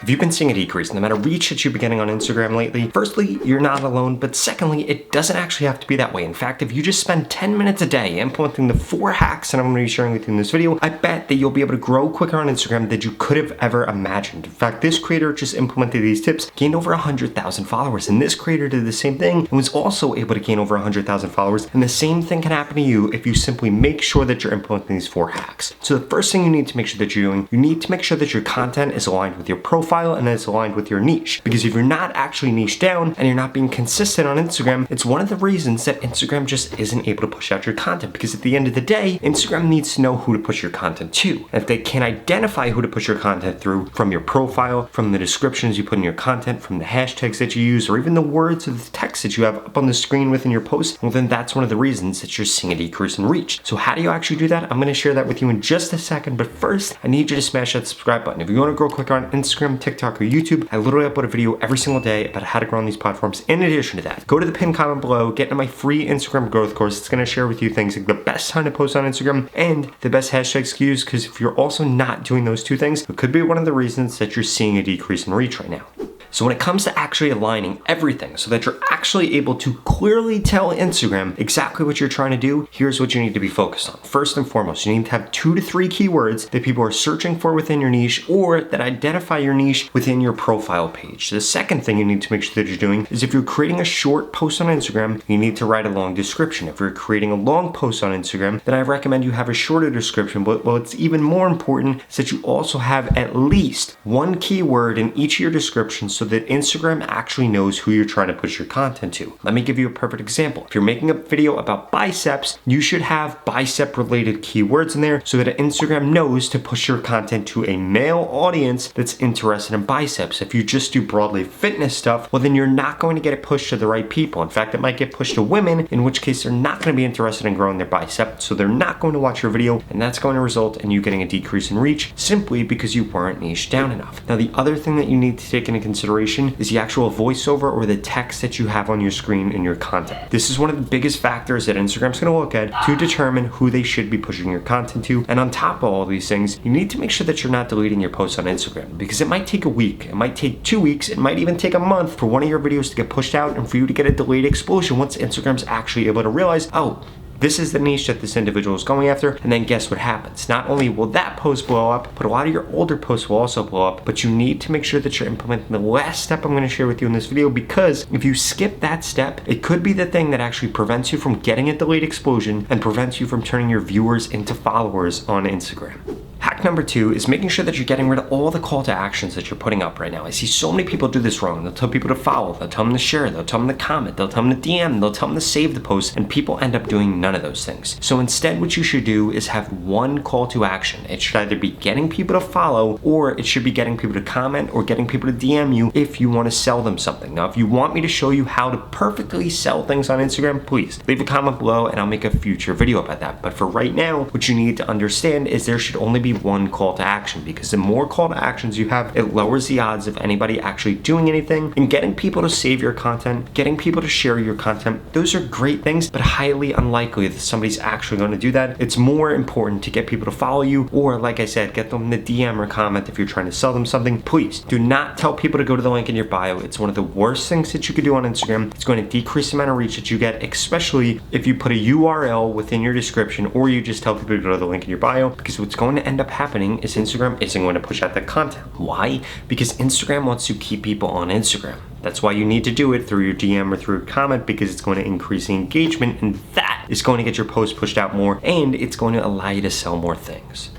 If you've been seeing a decrease in the amount of reach that you've been getting on Instagram lately, firstly, you're not alone, but secondly, it doesn't actually have to be that way. In fact, if you just spend 10 minutes a day implementing the 4 hacks that I'm going to be sharing with you in this video, I bet that you'll be able to grow quicker on Instagram than you could have ever imagined. In fact, this creator just implemented these tips, gained over 100,000 followers, and this creator did the same thing and was also able to gain over 100,000 followers, and the same thing can happen to you if you simply make sure that you're implementing these 4 hacks. So the first thing you need to make sure that you're doing, you need to make sure that your content is aligned with your profile and it's aligned with your niche. Because if you're not actually niche down and you're not being consistent on Instagram, it's one of the reasons that Instagram just isn't able to push out your content. Because at the end of the day, Instagram needs to know who to push your content to. And if they can identify who to push your content through from your profile, from the descriptions you put in your content, from the hashtags that you use, or even the words of the text that you have up on the screen within your post, well then that's one of the reasons that you're seeing a decrease in reach. So how do you actually do that? I'm going to share that with you in just a second, but first I need you to smash that subscribe button. If you want to grow quicker on Instagram, TikTok, or YouTube, I literally upload a video every single day about how to grow on these platforms. In addition to that, go to the pinned comment below, get into my free Instagram growth course. It's going to share with you things like the best time to post on Instagram and the best hashtags to use, because if you're also not doing those 2 things, it could be one of the reasons that you're seeing a decrease in reach right now. So when it comes to actually aligning everything so that you're actually able to clearly tell Instagram exactly what you're trying to do, here's what you need to be focused on. First and foremost, you need to have 2 to 3 keywords that people are searching for within your niche or that identify your niche within your profile page. The second thing you need to make sure that you're doing is if you're creating a short post on Instagram, you need to write a long description. If you're creating a long post on Instagram, then I recommend you have a shorter description, but what's even more important is that you also have at least 1 keyword in each of your descriptions so that Instagram actually knows who you're trying to push your content to. Let me give you a perfect example. If you're making a video about biceps, you should have bicep related keywords in there so that Instagram knows to push your content to a male audience that's interested in biceps. If you just do broadly fitness stuff, well then you're not going to get it pushed to the right people. In fact, it might get pushed to women, in which case they're not going to be interested in growing their bicep, so they're not going to watch your video, and that's going to result in you getting a decrease in reach simply because you weren't niche down enough. Now, the other thing that you need to take into consideration is the actual voiceover or the text that you have on your screen in your content. This is one of the biggest factors that Instagram's going to look at to determine who they should be pushing your content to. And on top of all these things, you need to make sure that you're not deleting your posts on Instagram, because it might take a week, it might take 2 weeks, it might even take a month for one of your videos to get pushed out and for you to get a delayed explosion once Instagram's actually able to realize, oh, this is the niche that this individual is going after, and then guess what happens? Not only will that post blow up, but a lot of your older posts will also blow up, but you need to make sure that you're implementing the last step I'm gonna share with you in this video, because if you skip that step, it could be the thing that actually prevents you from getting a delayed explosion and prevents you from turning your viewers into followers on Instagram. Hack number 2 is making sure that you're getting rid of all the call to actions that you're putting up right now. I see so many people do this wrong. They'll tell people to follow, they'll tell them to share, they'll tell them to comment, they'll tell them to DM, they'll tell them to save the post, and people end up doing none of those things. So instead, what you should do is have 1 call to action. It should either be getting people to follow, or it should be getting people to comment or getting people to DM you if you want to sell them something. Now, if you want me to show you how to perfectly sell things on Instagram, please leave a comment below and I'll make a future video about that. But for right now, what you need to understand is there should only be 1 call to action, because the more call to actions you have, it lowers the odds of anybody actually doing anything. And getting people to save your content, getting people to share your content, those are great things, but highly unlikely that somebody's actually going to do that. It's more important to get people to follow you, or like I said, get them to DM or comment if you're trying to sell them something. Please do not tell people to go to the link in your bio. It's one of the worst things that you could do on Instagram. It's going to decrease the amount of reach that you get, especially if you put a URL within your description or you just tell people to go to the link in your bio, because what's going to end up happening is Instagram isn't going to push out that content. Why? Because Instagram wants to keep people on Instagram. That's why you need to do it through your DM or through a comment, because it's going to increase the engagement, and that is going to get your post pushed out more, and it's going to allow you to sell more things.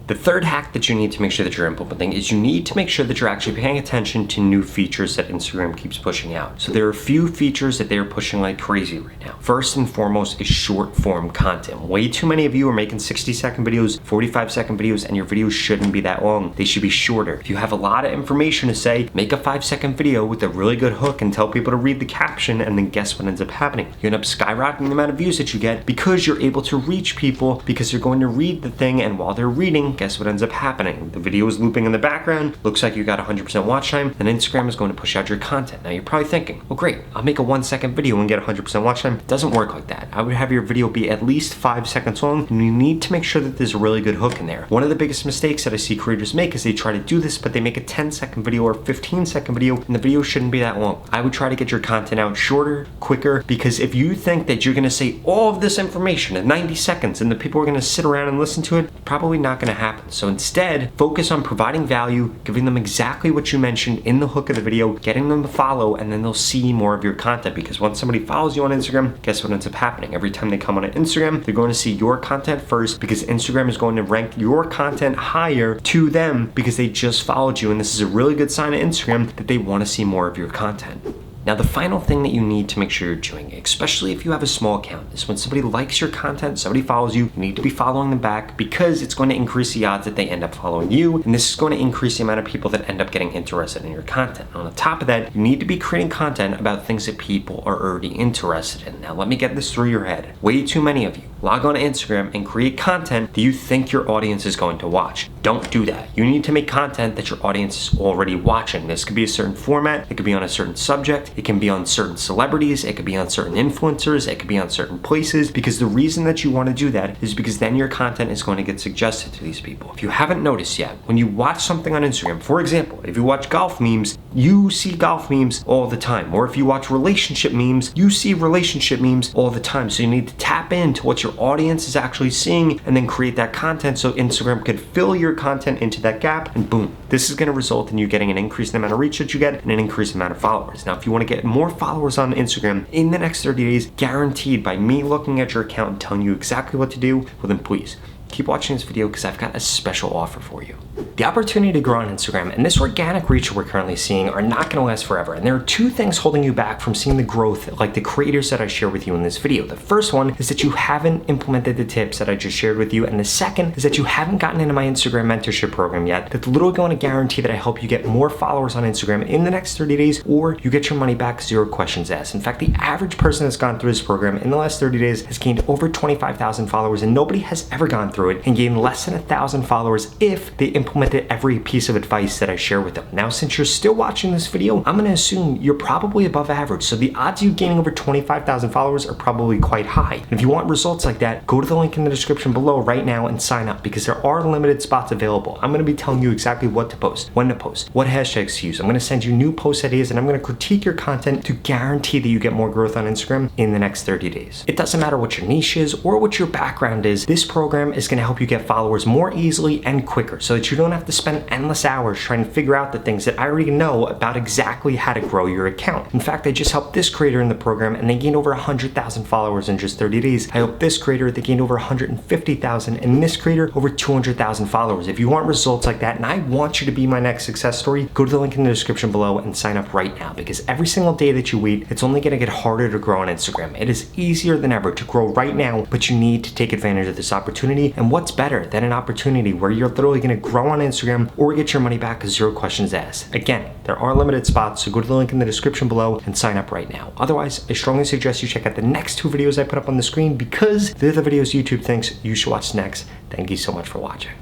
The third hack that you need to make sure that you're implementing is you need to make sure that you're actually paying attention to new features that Instagram keeps pushing out. So there are a few features that they're pushing like crazy right now. First and foremost is short form content. Way too many of you are making 60-second videos, 45-second videos, and your videos shouldn't be that long. They should be shorter. If you have a lot of information to say, make a 5-second video with a really good hook and tell people to read the caption, and then guess what ends up happening? You end up skyrocketing the amount of views that you get because you're able to reach people, because they're going to read the thing, and while they're reading, guess what ends up happening? The video is looping in the background, looks like you got 100% watch time, and Instagram is going to push out your content. Now you're probably thinking, well great, I'll make a 1-second video and get 100% watch time. It doesn't work like that. I would have your video be at least 5 seconds long, and you need to make sure that there's a really good hook in there. One of the biggest mistakes that I see creators make is they try to do this, but they make a 10-second video or 15-second video, and the video shouldn't be that long. I would try to get your content out shorter, quicker, because if you think that you're gonna say all of this information in 90 seconds and the people are gonna sit around and listen to it, probably not gonna happen. So instead, focus on providing value, giving them exactly what you mentioned in the hook of the video, getting them to follow, and then they'll see more of your content. Because once somebody follows you on Instagram, guess what ends up happening? Every time they come on Instagram, they're going to see your content first, because Instagram is going to rank your content higher to them because they just followed you. And this is a really good sign of Instagram that they want to see more of your content. Now, the final thing that you need to make sure you're doing, especially if you have a small account, is when somebody likes your content, somebody follows you, you need to be following them back, because it's going to increase the odds that they end up following you, and this is going to increase the amount of people that end up getting interested in your content. On the top of that, you need to be creating content about things that people are already interested in. Now, let me get this through your head. Way too many of you log on to Instagram and create content that you think your audience is going to watch. Don't do that. You need to make content that your audience is already watching. This could be a certain format, it could be on a certain subject, it can be on certain celebrities, it could be on certain influencers, it could be on certain places, because the reason that you want to do that is because then your content is going to get suggested to these people. If you haven't noticed yet, when you watch something on Instagram, for example, if you watch golf memes, you see golf memes all the time. Or if you watch relationship memes, you see relationship memes all the time. So you need to tap into what your audience is actually seeing and then create that content so Instagram could fill your content into that gap, and boom. This is going to result in you getting an increased amount of reach that you get and an increased amount of followers. Now, if you want to get more followers on Instagram in the next 30 days, guaranteed by me looking at your account and telling you exactly what to do, well then please, keep watching this video because I've got a special offer for you. The opportunity to grow on Instagram and this organic reach we're currently seeing are not going to last forever. And there are two things holding you back from seeing the growth like the creators that I share with you in this video. The first one is that you haven't implemented the tips that I just shared with you. And the second is that you haven't gotten into my Instagram mentorship program yet. That's literally going to guarantee that I help you get more followers on Instagram in the next 30 days, or you get your money back, 0 questions asked. In fact, the average person that's gone through this program in the last 30 days has gained over 25,000 followers, and nobody has ever gone through it and gained less than 1,000 followers if they implemented every piece of advice that I share with them. Now, since you're still watching this video, I'm gonna assume you're probably above average. So the odds of you gaining over 25,000 followers are probably quite high. And if you want results like that, go to the link in the description below right now and sign up, because there are limited spots available. I'm gonna be telling you exactly what to post, when to post, what hashtags to use. I'm gonna send you new post ideas, and I'm gonna critique your content to guarantee that you get more growth on Instagram in the next 30 days. It doesn't matter what your niche is or what your background is. This program is gonna help you get followers more easily and quicker so that you don't have to spend endless hours trying to figure out the things that I already know about exactly how to grow your account. In fact, I just helped this creator in the program and they gained over 100,000 followers in just 30 days. I helped this creator, they gained over 150,000, and this creator over 200,000 followers. If you want results like that and I want you to be my next success story, go to the link in the description below and sign up right now, because every single day that you wait, it's only gonna get harder to grow on Instagram. It is easier than ever to grow right now, but you need to take advantage of this opportunity. And what's better than an opportunity where you're literally gonna grow on Instagram or get your money back with 0 questions asked? Again, there are limited spots, so go to the link in the description below and sign up right now. Otherwise, I strongly suggest you check out the next 2 videos I put up on the screen, because they're the videos YouTube thinks you should watch next. Thank you so much for watching.